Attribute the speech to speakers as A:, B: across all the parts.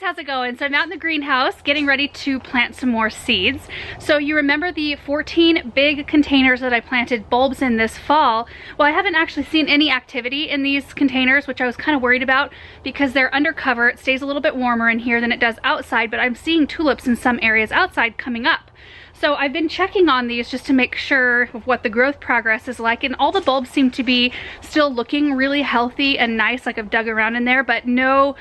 A: how's it going? So I'm out in the greenhouse getting ready to plant some more seeds. So you remember the 14 big containers that I planted bulbs in this fall? Well, I haven't actually seen any activity in these containers, which I was kind of worried about because they're under cover. It stays a little bit warmer in here than it does outside, but I'm seeing tulips in some areas outside coming up. So I've been checking on these just to make sure of what the growth progress is like, and all the bulbs seem to be still looking really healthy and nice, like I've dug around in there, but no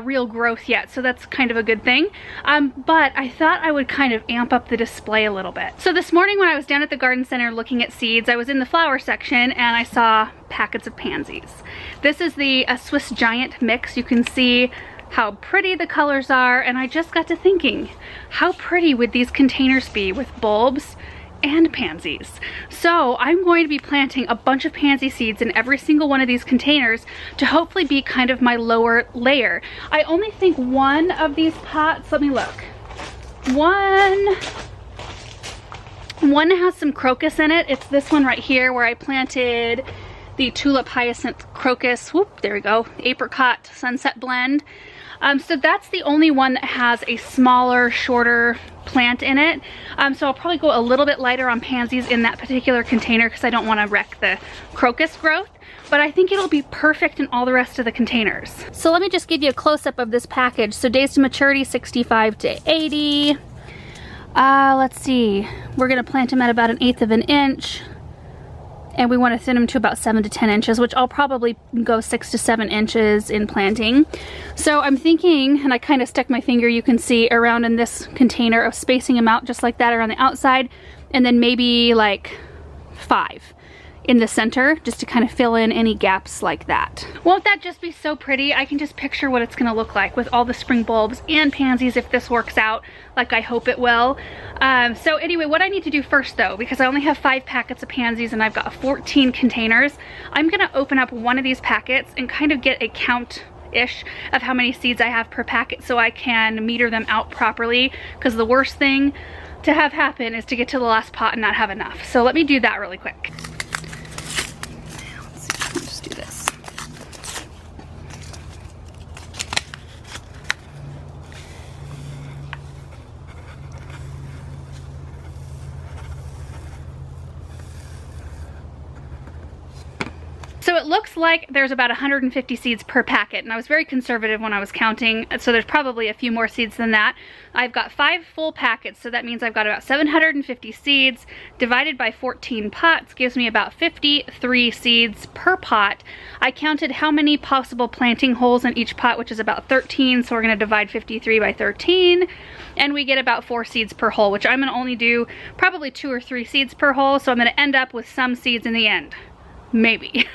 A: real growth yet, so that's kind of a good thing. But I thought I would kind of amp up the display a little bit. So this morning when I was down at the garden center looking at seeds, I was in the flower section and I saw packets of pansies. This is the Swiss Giant mix. You can see how pretty the colors are, and I just got to thinking, how pretty would these containers be with bulbs and pansies? So I'm going to be planting a bunch of pansy seeds in every single one of these containers to hopefully be kind of my lower layer. I only think one of these pots, let me look, one has some crocus in it. It's this one right here where I planted the tulip hyacinth crocus, whoop, there we go, apricot sunset blend. So that's the only one that has a smaller, shorter plant in it. So I'll probably go a little bit lighter on pansies in that particular container because I don't want to wreck the crocus growth. But I think it'll be perfect in all the rest of the containers. So let me just give you a close-up of this package. So days to maturity, 65 to 80. Let's see. We're going to plant them at about 1/8 of an inch. And we want to thin them to about 7 to 10 inches, which I'll probably go 6 to 7 inches in planting. So I'm thinking, and I kind of stuck my finger, you can see, around in this container of spacing them out just like that around the outside, and then maybe like 5 in the center just to kind of fill in any gaps like that. Won't that just be so pretty? I can just picture what it's gonna look like with all the spring bulbs and pansies if this works out like I hope it will. So anyway, what I need to do first though, because I only have 5 packets of pansies and I've got 14 containers, I'm gonna open up one of these packets and kind of get a count-ish of how many seeds I have per packet so I can meter them out properly, because the worst thing to have happen is to get to the last pot and not have enough. So let me do that really quick. So it looks like there's about 150 seeds per packet, and I was very conservative when I was counting, so there's probably a few more seeds than that. I've got 5 full packets, so that means I've got about 750 seeds divided by 14 pots gives me about 53 seeds per pot. I counted how many possible planting holes in each pot, which is about 13, so we're going to divide 53 by 13, and we get about 4 seeds per hole, which I'm going to only do probably 2 or 3 seeds per hole, so I'm going to end up with some seeds in the end. Maybe.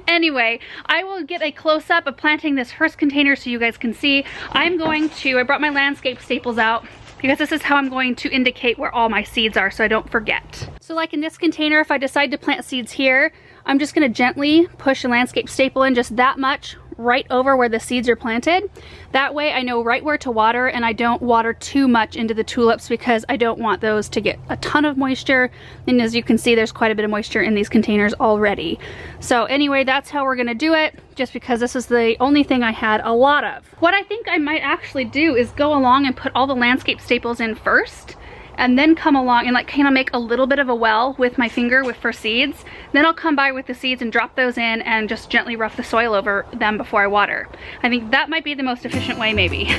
A: Anyway, I will get a close-up of planting this first container so you guys can see. I brought my landscape staples out because this is how I'm going to indicate where all my seeds are so I don't forget. So like in this container, if I decide to plant seeds here, I'm just gonna gently push a landscape staple in just that much right over where the seeds are planted. That way I know right where to water, and I don't water too much into the tulips because I don't want those to get a ton of moisture. And as you can see, there's quite a bit of moisture in these containers already. So anyway, that's how we're gonna do it, just because this is the only thing I had a lot of. What I think I might actually do is go along and put all the landscape staples in first, and then come along and like kind of make a little bit of a well with my finger for seeds. Then I'll come by with the seeds and drop those in and just gently rough the soil over them before I water. I think that might be the most efficient way, maybe.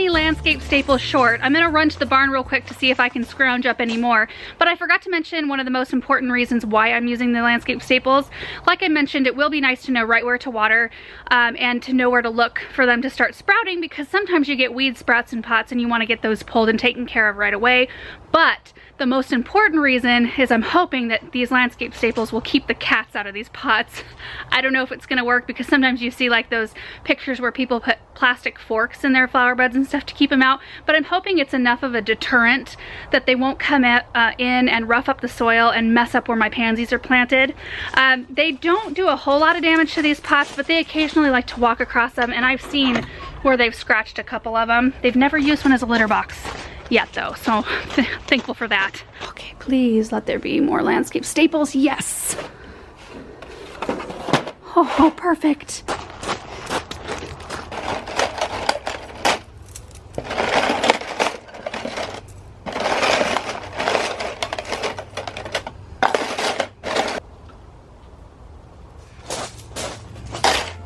A: Landscape staples short. I'm gonna run to the barn real quick to see if I can scrounge up any more, but I forgot to mention one of the most important reasons why I'm using the landscape staples. Like I mentioned, it will be nice to know right where to water and to know where to look for them to start sprouting, because sometimes you get weed sprouts in pots and you want to get those pulled and taken care of right away. But the most important reason is I'm hoping that these landscape staples will keep the cats out of these pots. I don't know if it's gonna work because sometimes you see like those pictures where people put plastic forks in their flower beds and stuff to keep them out, but I'm hoping it's enough of a deterrent that they won't come in and rough up the soil and mess up where my pansies are planted. They don't do a whole lot of damage to these pots, but they occasionally like to walk across them, and I've seen where they've scratched a couple of them. They've never used one as a litter box yet though, so thankful for that. Okay, please let there be more landscape staples. Yes. Oh, perfect.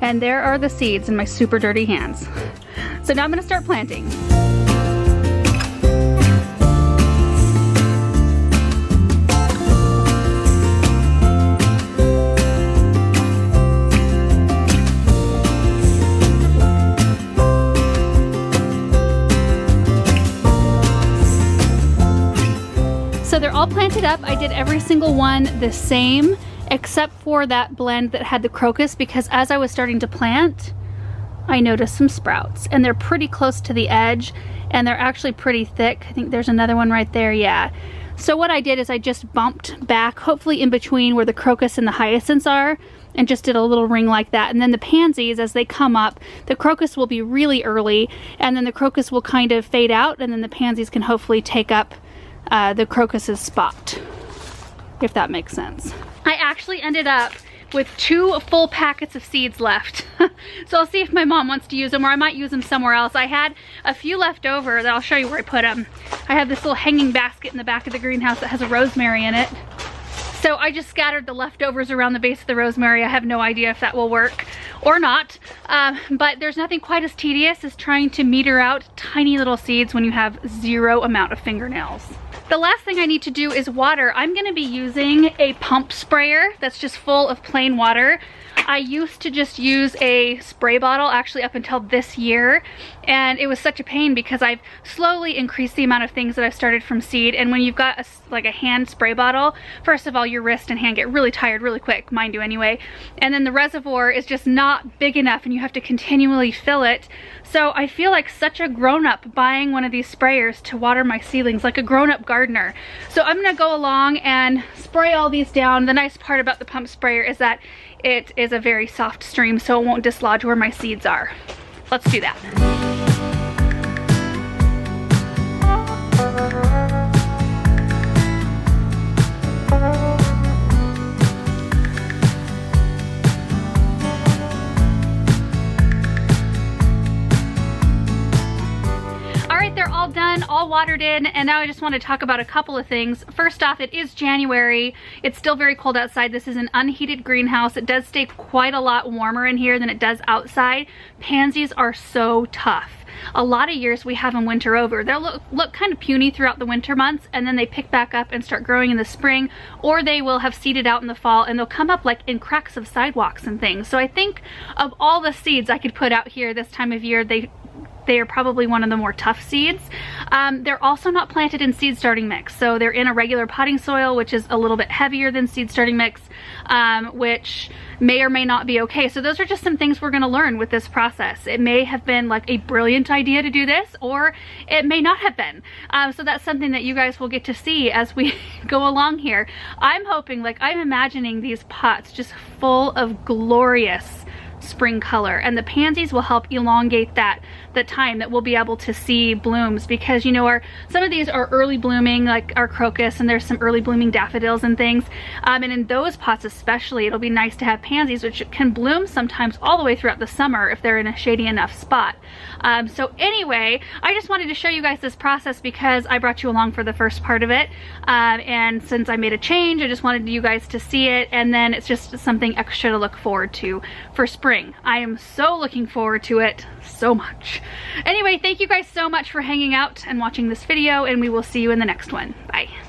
A: And there are the seeds in my super dirty hands. So now I'm gonna start planting. So they're all planted up. I did every single one the same, except for that blend that had the crocus, because as I was starting to plant, I noticed some sprouts, and they're pretty close to the edge, and they're actually pretty thick. I think there's another one right there, yeah. So what I did is I just bumped back, hopefully in between where the crocus and the hyacinths are, and just did a little ring like that. And then the pansies, as they come up, the crocus will be really early, and then the crocus will kind of fade out, and then the pansies can hopefully take up the crocus's spot, if that makes sense. I actually ended up with 2 full packets of seeds left. So I'll see if my mom wants to use them, or I might use them somewhere else. I had a few left over that I'll show you where I put them. I have this little hanging basket in the back of the greenhouse that has a rosemary in it. So I just scattered the leftovers around the base of the rosemary. I have no idea if that will work or not. But there's nothing quite as tedious as trying to meter out tiny little seeds when you have 0 amount of fingernails. The last thing I need to do is water. I'm gonna be using a pump sprayer that's just full of plain water. I used to just use a spray bottle actually up until this year, and it was such a pain because I've slowly increased the amount of things that I've started from seed. And when you've got like a hand spray bottle, first of all, your wrist and hand get really tired really quick, mine do anyway, and then the reservoir is just not big enough and you have to continually fill it. So I feel like such a grown-up buying one of these sprayers to water my seedlings, like a grown-up gardener. So I'm gonna go along and spray all these down. The nice part about the pump sprayer is that it is a very soft stream, so it won't dislodge where my seeds are. Let's do that. They're all done, all watered in, and now I just want to talk about a couple of things. First off, it is January. It's still very cold outside. This is an unheated greenhouse. It does stay quite a lot warmer in here than it does outside. Pansies are so tough. A lot of years we have them winter over. They'll look kind of puny throughout the winter months, and then they pick back up and start growing in the spring, or they will have seeded out in the fall and they'll come up like in cracks of sidewalks and things. So I think of all the seeds I could put out here this time of year, they are probably one of the more tough seeds. They're also not planted in seed starting mix, so they're in a regular potting soil, which is a little bit heavier than seed starting mix, which may or may not be okay. So those are just some things we're going to learn with this process. It may have been like a brilliant idea to do this, or it may not have been. So that's something that you guys will get to see as we go along here. I'm hoping, like I'm imagining these pots just full of glorious spring color, and the pansies will help elongate the time that we'll be able to see blooms, because you know some of these are early blooming, like our crocus, and there's some early blooming daffodils and things, and in those pots especially it'll be nice to have pansies, which can bloom sometimes all the way throughout the summer if they're in a shady enough spot. So anyway, I just wanted to show you guys this process because I brought you along for the first part of it, and since I made a change, I just wanted you guys to see it, and then it's just something extra to look forward to for spring. I am so looking forward to it so much. Anyway, thank you guys so much for hanging out and watching this video, and we will see you in the next one. Bye.